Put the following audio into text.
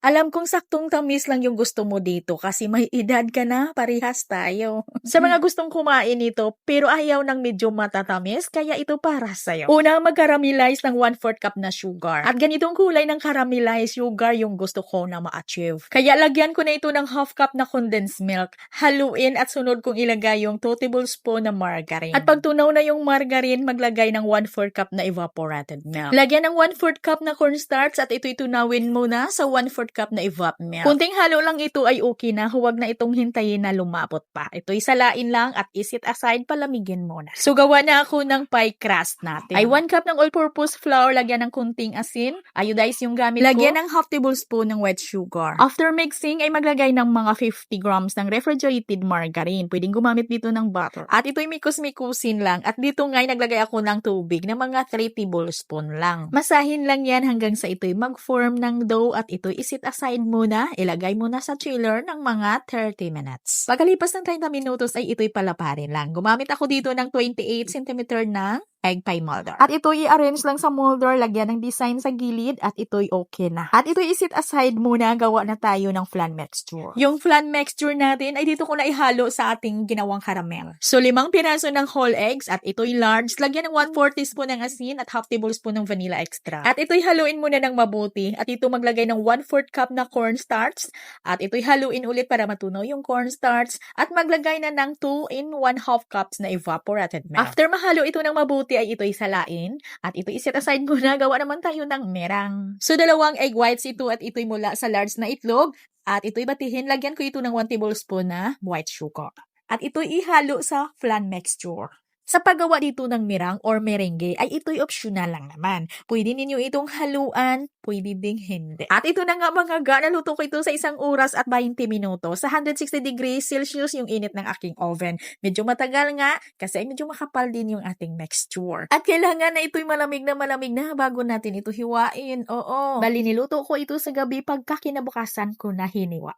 Alam kong saktong tamis lang yung gusto mo dito kasi may edad ka na, parehas tayo. Sa mga gustong kumain nito pero ayaw ng medyo matatamis, kaya ito para sa'yo. Una, mag-caramelize ng 1/4 cup na sugar. At ganitong kulay ng caramelized sugar yung gusto ko na ma-achieve. Kaya lagyan ko na ito ng 1/2 cup na condensed milk. Haluin at sunod kong ilagay yung 2 tablespoon na margarine. At pag tunaw na yung margarine, maglagay ng 1/4 cup na evaporated milk. Lagyan ng 1/4 cup na cornstarch at ito'y tunawin muna sa 1/4 cup na evap milk. Kunting halo lang ito ay okay na, huwag na itong hintayin na lumapot pa. Ito'y salain lang at isit aside, palamigin muna. So gawa na ako ng pie crust natin. Ay 1 cup ng all-purpose flour, lagyan ng kunting asin, iodize yung gamit ko. Lagyan ng 1/2 tablespoon ng white sugar. After mixing ay maglagay ng mga 50 grams ng refrigerated margarine. Pwedeng gumamit dito ng butter. At ito'y mikos-mikusin lang at dito nga'y naglagay ako ng tubig na mga 3 tablespoon lang. Masahin lang yan hanggang sa ito'y mag-form ng dough at ito'y isit aside muna, ilagay muna sa chiller ng mga 30 minutes. Pagkalipas ng 30 minutos ay ito'y palaparin lang. Gumamit ako dito ng 28 cm na egg pie molder. At ito i-arrange lang sa molder, lagyan ng design sa gilid at ito'y okay na. At ito'y isit aside muna, gawa na tayo ng flan mixture. Yung flan mixture natin ay dito ko na ihalo sa ating ginawang caramel. So 5 piraso ng whole eggs at ito'y large, lagyan ng 1/4 teaspoon ng asin at 1/2 tablespoon ng vanilla extract. At ito'y haluin muna ng mabuti at ito maglagay ng 1/4 cup na cornstarch at ito'y haluin ulit para matunaw yung cornstarch at maglagay na ng 2 in 1/2 cups na evaporated milk. After mahalo ito ng mabuti ay ito'y salain at ito'y iset aside muna, gawa naman tayo ng merang. So 2 egg whites ito at ito'y mula sa large na itlog at ito'y batihin, lagyan ko ito ng 1 tablespoon na white sugar. At ito'y ihalo sa flan mixture. Sa paggawa dito ng mirang or merengue ay ito'y optional lang naman. Pwede ninyo itong haluan, pwede ding hindi. At ito na nga mga ga, naluto ko ito sa 1 oras at 20 minutos. Sa 160 degrees Celsius yung init ng aking oven. Medyo matagal nga kasi medyo makapal din yung ating mixture. At kailangan na ito'y malamig na bago natin ito hiwain. Oo. Bali niluto ko ito sa gabi, pagka kinabukasan ko na hiniwa.